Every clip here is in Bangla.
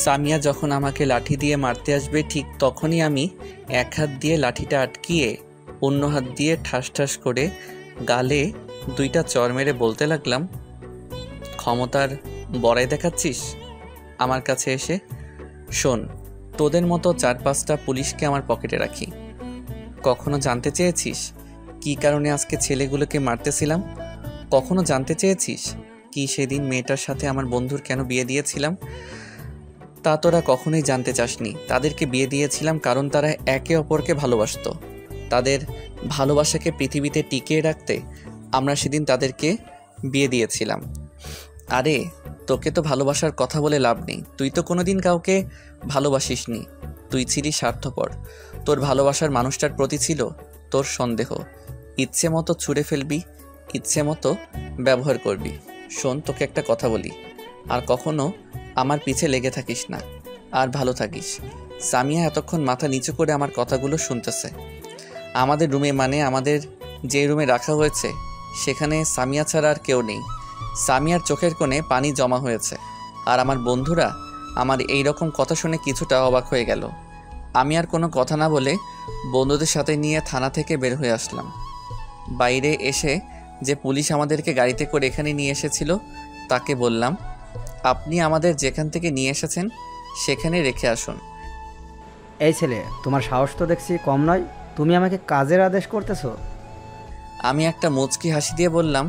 সামিয়া যখন আমাকে লাঠি দিয়ে মারতে আসবে ঠিক তখনই আমি এক হাত দিয়ে লাঠিটা আটকিয়ে অন্য হাত দিয়ে ঠাস ঠাস করে গালে 2টা চড় মেরে বলতে লাগলাম, ক্ষমতার বড়াই দেখাচ্ছিস আমার কাছে এসে? শোন, তোদের মতো 4-5টা পুলিশকে আমার পকেটে রাখি। কখনো জানতে চেয়েছিস কী কারণে আজকে ছেলেগুলোকে মারতেছিলাম? কখনো জানতে চেয়েছিস কি সেদিন মেয়েটার সাথে আমার বন্ধুর কেন বিয়ে দিয়েছিলাম? তা তোরা কখনোই জানতে চাসনি। তাদেরকে বিয়ে দিয়েছিলাম কারণ তারা একে অপরকে ভালোবাসতো। তাদের ভালোবাসাকে পৃথিবীতে টিকিয়ে রাখতে আমরা সেদিন তাদেরকে বিয়ে দিয়েছিলাম। আরে তোকে তো ভালোবাসার কথা বলে লাভ নেই। তুই তো কোনোদিন কাউকে ভালোবাসিসনি। তুই ছিলি স্বার্থপর। তোর ভালোবাসার মানুষটার প্রতি ছিল তোর সন্দেহ। ইচ্ছে মতো ছুঁড়ে ফেলবি, ইচ্ছে মতো ব্যবহার করবি। শোন, তোকে একটা কথা বলি, আর কখনো আমার পিছে লেগে থাকিস না, আর ভালো থাকিস। সামিয়া এতক্ষণ মাথা নিচু করে আমার কথাগুলো শুনতেছে। আমাদের রুমে, মানে আমাদের যে রুমে রাখা হয়েছে, সেখানে সামিয়া ছাড়া আর কেউ নেই। সামিয়ার চোখের কোণে পানি জমা হয়েছে। আর আমার বন্ধুরা আমার এই রকম কথা শুনে কিছুটা অবাক হয়ে গেল। আমি আর কোনো কথা না বলে বন্ধুদের সাথে নিয়ে থানা থেকে বের হয়ে আসলাম। বাইরে এসে যে পুলিশ আমাদেরকে গাড়িতে করে এখানে নিয়ে এসেছিল তাকে বললাম, আপনি আমাদের যেখান থেকে নিয়ে এসেছেন সেখানে রেখে আসুন। এই ছেলে, তোমার সাহস তো দেখছি কম নয়। তুমি আমাকে কাজের আদেশ করতেছো? আমি একটা মুচকি হাসি দিয়ে বললাম,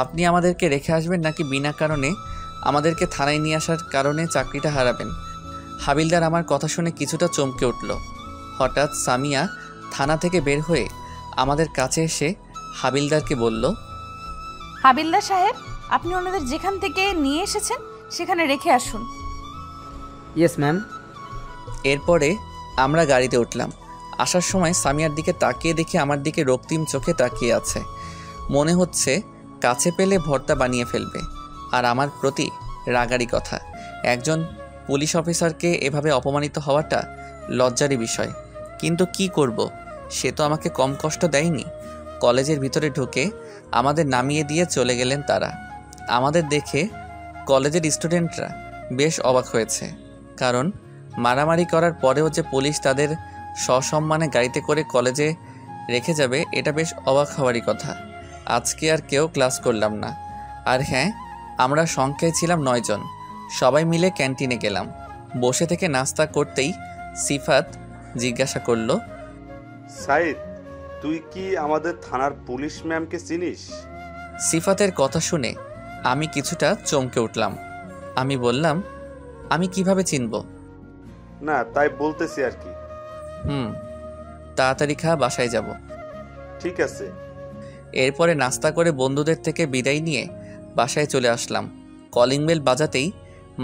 আপনি আমাদেরকে রেখে আসবেন নাকি বিনা কারণে আমাদেরকে থানায় নিয়ে আসার কারণে চাকরিটা হারাবেন? হাবিলদার আমার কথা শুনে কিছুটা চমকে উঠল। হঠাৎ সামিয়া থানা থেকে বের হয়ে আমাদের কাছে এসে হাবিলদারকে বলল, হাবিলদার সাহেব, আপনি ওনাদের যেখান থেকে নিয়ে এসেছেন সেখানে রেখে আসুন। Yes ma'am. এরপরে আমরা গাড়িতে উঠলাম। আসার সময় সামিয়ার দিকে তাকিয়ে দেখি আমার দিকে রক্তিম চোখে তাকিয়ে আছে। মনে হচ্ছে কাছে পেলে ভর্তা বানিয়ে ফেলবে। আর আমার প্রতি রাগারি কথা। একজন পুলিশ অফিসারকে এভাবে অপমানিত হওয়াটা লজ্জারই বিষয়। কিন্তু কি করব, সে তো আমাকে কম কষ্ট দেয়নি। কলেজের ভিতরে ঢুকে আমাদের নামিয়ে দিয়ে চলে গেলেন তারা। আমাদের দেখে কলেজের স্টুডেন্টরা বেশ অবাক হয়েছে, কারণ মারামারি করার পরেও যে পুলিশ তাদের সসম্মানে গাড়িতে করে কলেজে রেখে যাবে, এটা বেশ অবাক হওয়ারই কথা। আজকে আর কেউ ক্লাস করলাম না। আর হ্যাঁ, আমরা সংখ্যায় ছিলাম 9 জন। সবাই মিলে ক্যান্টিনে গেলাম। বসে থেকে নাস্তা করতেই সিফাত জিজ্ঞাসা করলো, সাইদ, তুই কি আমাদের থানার পুলিশ ম্যামকে চিনিস? সিফাতের কথা শুনে আমি কিছুটা চমকে উঠলাম। আমি বললাম, আমি কিভাবে চিনব? না, তাই বলতেছি আর কি। তাড়াতাড়ি খা, বাসায় যাব। ঠিক আছে। এরপরে নাস্তা করে বন্ধুদের থেকে বিদায় নিয়ে বাসায় চলে আসলাম। কলিং বেল বাজাতেই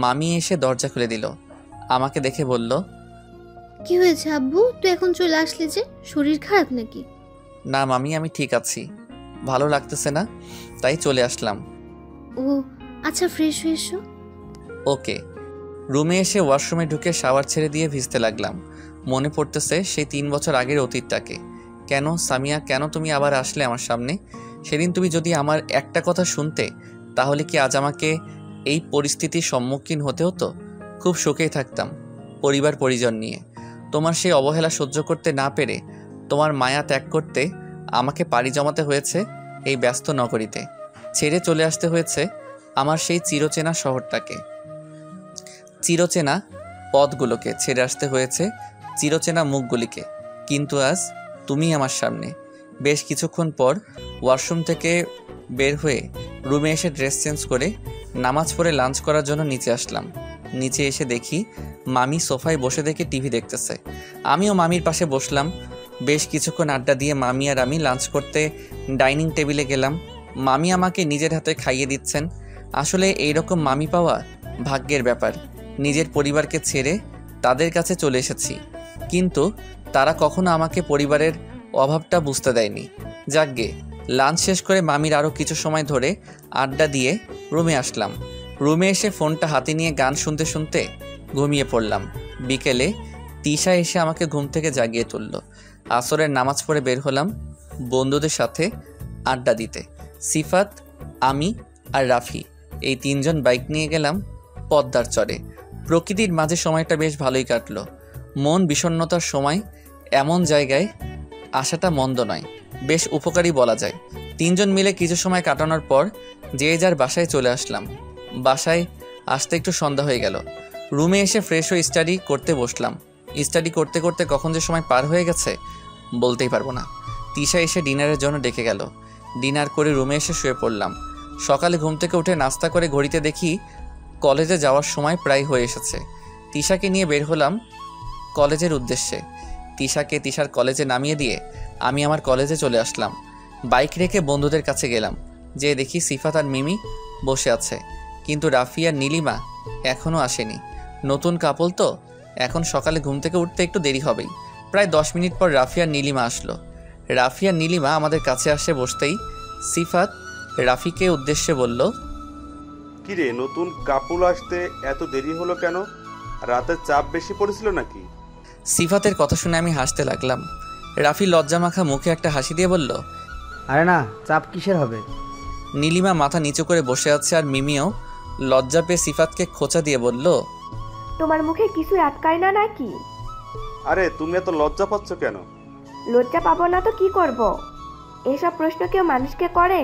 মামি এসে দরজা খুলে দিল। আমাকে দেখে বলল, কি হয়েছে আব্বু, তুই এখন চলে আসলি যে? শরীর খারাপ নাকি? না মামি, আমি ঠিক আছি, ভালো লাগতেছে না, তাই চলে আসলাম। ও আচ্ছা, ফ্রেশ হয়ে এসো। ওকে। রুমে এসে ওয়াশরুমে ঢুকে শাওয়ার ছেড়ে দিয়ে ভিজতে লাগলাম। মনে পড়তেছে সেই 3 বছর আগের অতীতটাকে। কেন সামিয়া, কেন তুমি আবার আসলে আমার সামনে? সেদিন তুমি যদি আমার একটা কথা শুনতে, তাহলে কি আজ আমাকে এই পরিস্থিতির সম্মুখীন হতে হতো? খুব সুখেই থাকতাম পরিবার পরিজন নিয়ে। তোমার সেই অবহেলা সহ্য করতে না পেরে, তোমার মায়া ত্যাগ করতে আমাকে পাড়ি জমাতে হয়েছে এই ব্যস্ত নগরীতে। ছেড়ে চলে আসতে হয়েছে আমার সেই চিরচেনা শহরটাকে, চিরচেনা পথগুলোকে ছেড়ে আসতে হয়েছে চিরচেনা মুখগুলিকে। কিন্তু আজ তুমি আমার সামনে। বেশ কিছুক্ষণ পর ওয়াশরুম থেকে বের হয়ে রুমে এসে ড্রেস চেঞ্জ করে নামাজ পড়ে লাঞ্চ করার জন্য নিচে আসলাম। নিচে এসে দেখি মামি সোফায় বসে দেখে টিভি দেখতেছে। আমিও মামির পাশে বসলাম। বেশ কিছুক্ষণ আড্ডা দিয়ে মামি আর আমি লাঞ্চ করতে ডাইনিং টেবিলে গেলাম। মামি আমাকে নিজের হাতে খাইয়ে দিচ্ছেন। আসলে এইরকম মামি পাওয়া ভাগ্যের ব্যাপার। নিজের পরিবারকে ছেড়ে তাদের কাছে চলে এসেছি, কিন্তু তারা কখনো আমাকে পরিবারের অভাবটা বুঝতে দেয়নি। যাকগে, লাঞ্চ শেষ করে মামির আরও কিছু সময় ধরে আড্ডা দিয়ে রুমে আসলাম। রুমে এসে ফোনটা হাতে নিয়ে গান শুনতে শুনতে ঘুমিয়ে পড়লাম। বিকেলে তিশা এসে আমাকে ঘুম থেকে জাগিয়ে তুলল। আসরের নামাজ পড়ে বের হলাম বন্ধুদের সাথে আড্ডা দিতে। সিফাত, আমি আর রাফি, এই 3 জন বাইক নিয়ে গেলাম পদ্মার চরে। প্রকৃতির মাঝে সময়টা বেশ ভালোই কাটলো। মন বিষণ্ণতার সময় এমন জায়গায় আসাটা মন্দ নয়, বেশ উপকারী বলা যায়। 3 জন মিলে কিছু সময় কাটানোর পর যে যার বাসায় চলে আসলাম। বাসায় আসতে একটু সন্ধ্যা হয়ে গেল। রুমে এসে ফ্রেশ হয়ে স্টাডি করতে বসলাম। স্টাডি করতে করতে কখন যে সময় পার হয়ে গেছে বলতেই পারবো না। তিশা এসে ডিনারের জন্য ডেকে গেল। ডিনার করে রুমে এসে শুয়ে পড়লাম। সকালে ঘুম থেকে উঠে নাস্তা করে ঘড়িতে দেখি কলেজে যাওয়ার সময় প্রায় হয়ে এসেছে। তিশাকে নিয়ে বের হলাম কলেজের উদ্দেশ্যে। তিশাকে তিশার কলেজে নামিয়ে দিয়ে আমি আমার কলেজে চলে আসলাম। বাইক রেখে বন্ধুদের কাছে গেলাম, যে দেখি সিফাত আর মিমি বসে আছে, কিন্তু রাফি আর নীলিমা এখনও আসেনি। নতুন কাপল তো, এখন সকালে ঘুম থেকে উঠতে একটু দেরি হবেই। প্রায় 10 মিনিট পর রাফি আর নীলিমা আসলো। রাফি আর নীলিমা আমাদের কাছে আসে বসতেই সিফাত রাফিকে উদ্দেশ্যে বলল, কিরে, নতুন কাপল আসতে এত দেরি হলো কেন? রাতের চাপ বেশি পড়েছিল নাকি? সিফাতের কথা শুনে আমি হাসতে লাগলাম। রাফি লজ্জামাখা মুখে একটা হাসি দিয়ে বলল, আরে না, চাপ কিসের হবে? নীলিমা মাথা নিচু করে বসে আছে আর মিমিও লজ্জা পেয়ে সিফাতকে খোঁচা দিয়ে বলল, তোমার মুখে কিছু আটকায় না নাকি? আরে তুমি এত লজ্জা পাচ্ছ কেন? লজ্জা পাবো না তো কি করব? এসব প্রশ্ন কেউ মানুষকে করে?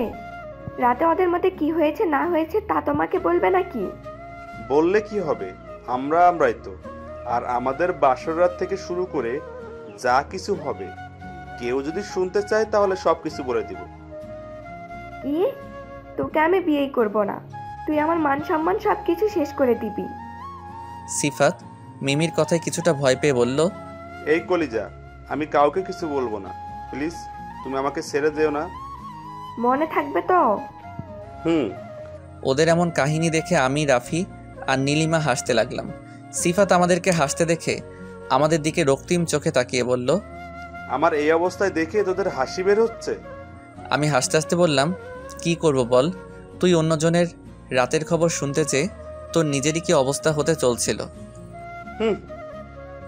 রাতে ওদের মধ্যে কি হয়েছে না হয়েছে তা তোমাকে বলবে নাকি? বললে কি হবে, আমরাই তো। আর আমাদের বাসর রাত থেকে শুরু করে যা কিছু হবে, কেউ যদি শুনতে চায় তাহলে সব কিছু বলে দিব। কি? তোকে আমি বিয়েই করব না, তুই আমার মান সম্মান সব কিছু শেষ করে দিবি। সিফাত মিমির কথায় কিছুটা ভয় পেয়ে বলল, এই কলিজা, আমি কাউকে কিছু বলবো না, প্লিজ তুমি আমাকে ছেড়ে যেও না। মনে থাকবে তো? ওদের এমন কাহিনী দেখে আমি, রাফি আর নীলিমা হাসতে লাগলাম। সিফাত আমাদেরকে হাসতে দেখে আমাদের দিকে রক্তিম চোখে তাকিয়ে বলল, আমার এই অবস্থায় দেখে তোদের হাসি বের হচ্ছে? আমি হাসতে হাসতে বললাম, কি করব বল, তুই অন্যজনের রাতের খবর শুনতে চেয়ে তোর নিজেরই কি অবস্থা হতে চলছিল।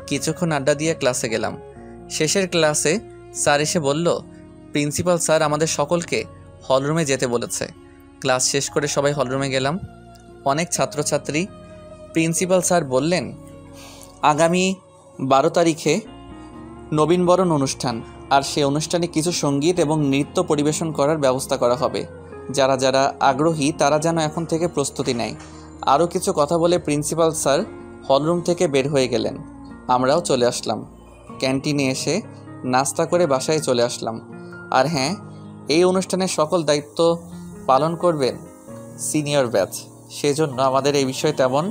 কিছুক্ষণ আড্ডা দিয়ে ক্লাসে গেলাম। শেষের ক্লাসে স্যার এসে বলল, প্রিন্সিপাল স্যার আমাদের সকলকে হলরুমে যেতে বলেছে। ক্লাস শেষ করে সবাই হলরুমে গেলাম। অনেক ছাত্রছাত্রী। প্রিন্সিপাল স্যার বললেন, আগামী 12 তারিখে নবীনবরণ অনুষ্ঠান, আর সে অনুষ্ঠানে কিছু সঙ্গীত এবং নৃত্য পরিবেশন করার ব্যবস্থা করা হবে। যারা যারা আগ্রহী তারা যেন এখন থেকে প্রস্তুতি নেয়। আরও কিছু কথা বলে প্রিন্সিপাল স্যার হলরুম থেকে বের হয়ে গেলেন। আমরাও চলে আসলাম। ক্যান্টিনে এসে নাস্তা করে বাসায় চলে আসলাম। আর হ্যাঁ, এই অনুষ্ঠানের সকল দায়িত্ব পালন করবেন সিনিয়র ব্যাচ, সেজন্য আমাদের এই বিষয়ে তেমন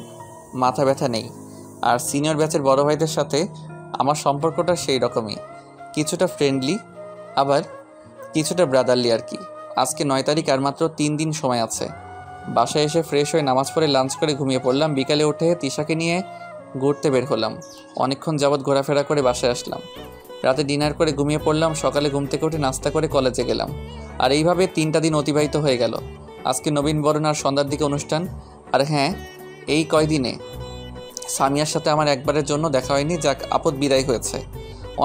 মাথা ব্যথা নেই। আর সিনিয়র ব্যাচের বড় ভাইদের সাথে আমার সম্পর্কটা সেই রকমই, কিছুটা ফ্রেন্ডলি আবার কিছুটা ব্রাদারলি আর কি। আজকে 9 তারিখ, আর মাত্র 3 দিন সময় আছে। বাসায় এসে ফ্রেশ হয়ে নামাজ পড়ে লাঞ্চ করে ঘুমিয়ে পড়লাম। বিকালে উঠে তিশাকে নিয়ে ঘুরতে বের হলাম। অনেকক্ষণ যাবৎ ঘোরাফেরা করে বাসায় আসলাম। রাতে ডিনার করে ঘুমিয়ে পড়লাম। সকালে ঘুম থেকে উঠে নাস্তা করে কলেজে গেলাম। আর এইভাবে 3টা দিন অতিবাহিত হয়ে গেল। আজকে নবীনবরণ আর সন্ধ্যার দিকে অনুষ্ঠান। আর হ্যাঁ, এই কয়দিনে সামিয়ার সাথে আমার একবারের জন্য দেখা হয়নি, যাক আপদ বিদায় হয়েছে।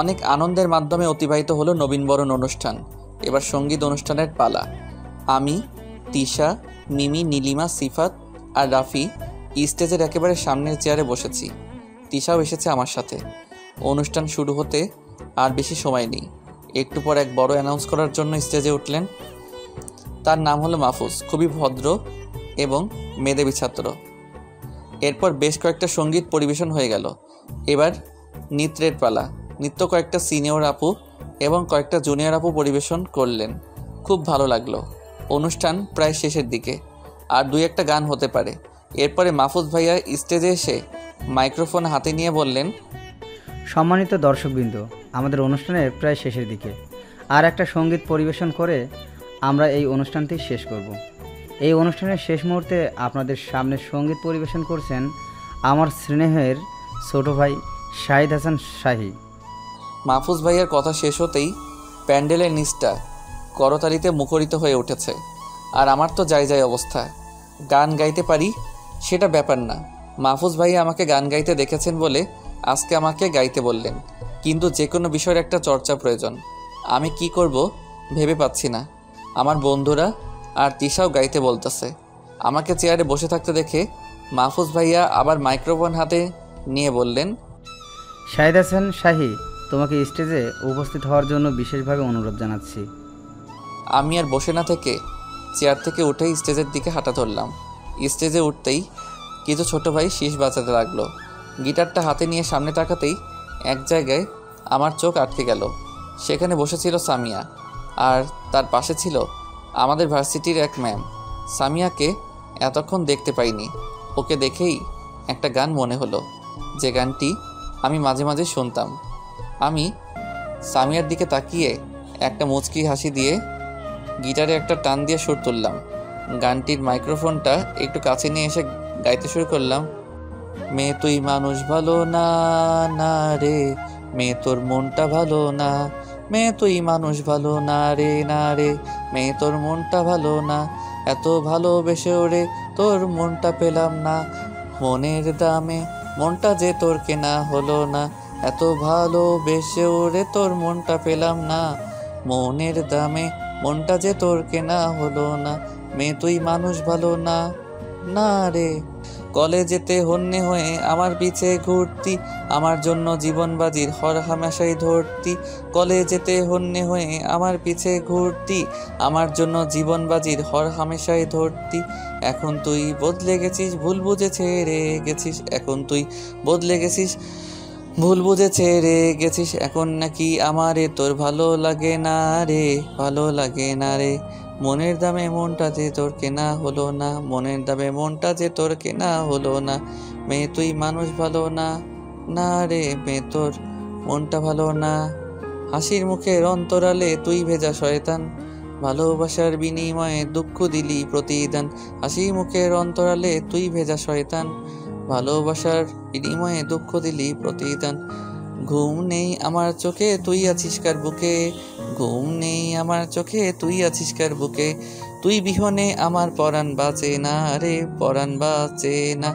অনেক আনন্দের মাধ্যমে অতিবাহিত হলো নবীনবরণ অনুষ্ঠান। এবার সঙ্গীত অনুষ্ঠানের পালা। আমি, তিশা, মিমি, নীলিমা, সিফাত আর রাফি স্টেজের একেবারে সামনের চেয়ারে বসেছি। তিশাও এসেছে আমার সাথে। অনুষ্ঠান শুরু হতে আর বেশি সময় নেই। একটু পর এক বড় অ্যানাউন্স করার জন্য স্টেজে উঠলেন। তার নাম হলো মাহফুজ, খুবই ভদ্র এবং মেধাবী ছাত্র। এরপর বেশ কয়েকটা সঙ্গীত পরিবেশন হয়ে গেল। এবার নৃত্যের পালা। নৃত্য কয়েকটা সিনিয়র আপু এবং কয়েকটা জুনিয়র আপু পরিবেশন করলেন। খুব ভালো লাগলো। অনুষ্ঠান প্রায় শেষের দিকে, আর 2-1টা গান হতে পারে। এরপরে মাহফুজ ভাইয়া স্টেজে এসে মাইক্রোফোন হাতে নিয়ে বললেন, সম্মানিত দর্শকবৃন্দ, আমাদের অনুষ্ঠানের প্রায় শেষের দিকে। আর একটা সঙ্গীত পরিবেশন করে আমরা এই অনুষ্ঠানটি শেষ করব। এই অনুষ্ঠানের শেষ মুহূর্তে আপনাদের সামনে সঙ্গীত পরিবেশন করছেন আমার স্নেহের ছোট ভাই শাহিদ হাসান শাহী। মাহফুজ ভাইয়ার কথা শেষ হতেই প্যান্ডেলের নিচটা করতালিতে মুখরিত হয়ে উঠেছে। আর আমার তো যাই অবস্থা। গান গাইতে পারি সেটা ব্যাপার না। মাহফুজ ভাইয়া আমাকে গান গাইতে দেখেছেন বলে আজকে আমাকে গাইতে বললেন, কিন্তু যে কোনো বিষয়ের একটা চর্চা প্রয়োজন। আমি কি করব ভেবে পাচ্ছি না। আমার বন্ধুরা আর তিশাও গাইতে বলতেছে। আমাকে চেয়ারে বসে থাকতে দেখে মাহফুজ ভাইয়া আবার মাইক্রোফোন হাতে নিয়ে বললেন, শাহিদ হাসান শাহী, তোমাকে স্টেজে উপস্থিত হওয়ার জন্য বিশেষভাবে অনুরোধ জানাচ্ছি। আমি আর বসে না থেকে চেয়ার থেকে উঠেই স্টেজের দিকে হাঁটা ধরলাম। স্টেজে উঠতেই কিছু ছোট ভাই শীষ বাজাতে লাগলো। গিটারটা হাতে নিয়ে সামনে তাকাতেই এক জায়গায় আমার চোখ আটকে গেল। সেখানে বসেছিল সামিয়া, আর তার পাশে ছিল আমাদের ভার্সিটির এক ম্যাম। সামিয়াকে এতক্ষণ দেখতে পাইনি। ওকে দেখেই একটা গান মনে হলো, যে গানটি আমি মাঝে মাঝে শুনতাম। আমি সামিয়ার দিকে তাকিয়ে একটা মুচকি হাসি দিয়ে গিটারে একটা টান দিয়ে সুর তুললাম। গানটির মাইক্রোফোনটা একটু কাছে নিয়ে এসে গাইতে শুরু করলাম। মেয়ে তুই মানুষ ভালো না, না রে মেয়ে তোর মনটা ভালো না, মেয়ে তুই মানুষ ভালো না রে, না রে মেয়ে তোর মনটা ভালো না, এত ভালোবেসে ওরে তোর মনটা পেলাম না, মনের দামে মনটা যে তোর কেনা হলো না, এত ভালোবেসে ওরে তোর মনটা পেলাম না, মনের দামে মনটা যে তোর কেনা হলো না, মেয়ে তুই মানুষ ভালো না, না রে। কলেজেতে হন্যে হয়ে আমার পিছে ঘুরতি, আমার জন্য জীবন বাজির হর হামেশাই ধরতি, কলেজেতে হন্যে হয়ে আমার পিছে ঘুরতি, আমার জন্য জীবন বাজির হর হামেশাই ধরতি, এখন তুই বদলে গেছিস ভুল বুঝে ছেড়ে গেছিস, এখন তুই বদলে গেছিস ভুল বুঝে ছেড়ে গেছিস, এখন নাকি আমারে তোর ভালো লাগে না রে, ভালো লাগে না রে, মনের দামে মনটা যে তোর কেনা হলো না, মনের দামে মনটা যে তোর কেনা হলো না, মেয়ে তুই মানুষ ভালো না, না রে মেয়ে তোর মনটা ভালো না, হাসির মুখের অন্তরালে তুই ভেজা শয়তান, ভালোবাসার বিনিময়ে দুঃখ দিলি প্রতিদান, হাসি মুখের অন্তরালে তুই ভেজা শয়তান, ভালোবাসার বিনিময়ে দুঃখ দিলি প্রতিদান, ঘুম নেই আমার চোখে তুই আছিস কার বুকে, ঘুম নেই আমার চোখে তুই আছিস কার বুকে, তুই বিহনে আমার পরাণ বাঁচে না রে, পরাণ বাঁচে না।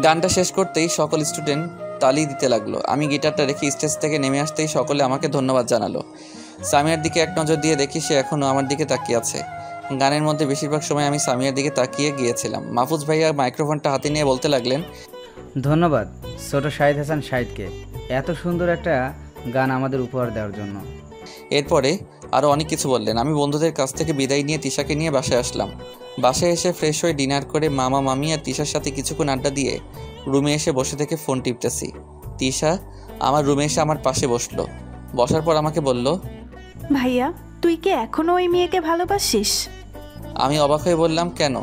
গানটা শেষ করতেই সকল স্টুডেন্ট তালি দিতে লাগলো। আমি গিটারটা রেখে স্টেজ থেকে নেমে আসতেই সকলে আমাকে ধন্যবাদ জানালো। সামিয়ার দিকে এক নজর দিয়ে দেখি সে এখনও আমার দিকে তাকিয়ে আছে। গানের মধ্যে বেশিরভাগ সময় আমি সামিয়ার দিকে তাকিয়ে গিয়েছিলাম। মাহফুজ ভাইয়া মাইক্রোফোনটা হাতে নিয়ে বলতে লাগলেন, ধন্যবাদ ছোট শাহিদ হাসান শাহিদকে এত সুন্দর একটা গান আমাদের উপহার দেওয়ার জন্য। এরপরে আরও অনেক কিছু বললেন। আমি বন্ধুদের কাছ থেকে বিদায় নিয়ে তিশাকে নিয়ে বাসায় আসলাম। বাসায় এসে ফ্রেশ হয়ে ডিনার করে মামা মামি আর তিশার সাথে কিছুক্ষণ আড্ডা দিয়ে রুমে এসে বসে থেকে ফোন টিপতেছি। তিশা আমার রুমে এসে আমার পাশে বসলো। বসার পর আমাকে বলল, ভাইয়া তুই কি এখনো ওই মেয়েকে ভালোবাসিস? আমি অবাক হয়ে বললাম, কেন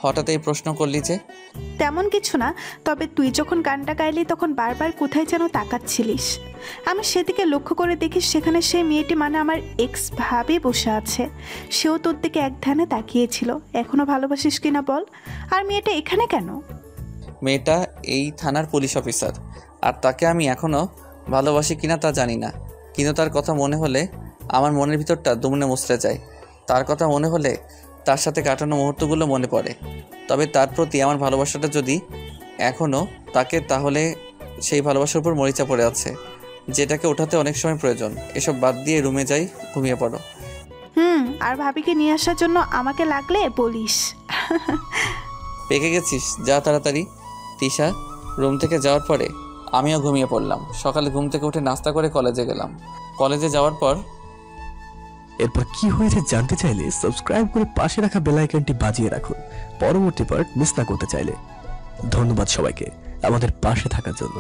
হঠাৎ এই প্রশ্ন করলি যে? তেমন কিছু না, তবে তুই যখন গানটা গাইলি তখন বারবার কোথায় যেন তাকাচ্ছিলিস। আমি সেদিকে লক্ষ্য করে দেখি সেখানে সেই মেয়েটি, মানে আমার এক্স ভাবে বসে আছে। সেও তোর দিকে এক ধ্যানে তাকিয়েছিল। এখনো ভালোবাসিস কিনা বল? আর মেয়েটা এখানে কেন? মেয়েটা এই থানার পুলিশ অফিসার, আর তাকে আমি এখনও ভালোবাসি কিনা তা জানি না, কিন্তু তার কথা মনে হলে আমার মনের ভিতরটা দুমড়ে মুচড়ে যায়। তার কথা মনে হলে তার সাথে কাটানো মুহূর্তগুলো মনে পড়ে। তবে তার প্রতি আমার ভালোবাসাটা যদি এখনও তাকে, তাহলে সেই ভালোবাসার উপর মরিচা পড়ে আছে, যেটাকে ওঠাতে অনেক সময় প্রয়োজন। এসব বাদ দিয়ে রুমে যাই, ঘুমিয়ে পড়ো। আর ভাবিকে নিয়ে আসার জন্য আমাকে লাগলে বলিস। পেকে গেছিস, যা তাড়াতাড়ি। তিশা রুম থেকে যাওয়ার পরে আমিও ঘুমিয়ে পড়লাম। সকালে ঘুম থেকে উঠে নাস্তা করে কলেজে গেলাম। কলেজে যাওয়ার পর এরপর কি হয়েছে জানতে চাইলে সাবস্ক্রাইব করে পাশে রাখা বেল আইকনটি বাজিয়ে রাখুন পরবর্তী পার্ট মিস না করতে চাইলে। ধন্যবাদ সবাইকে আমাদের পাশে থাকার জন্য।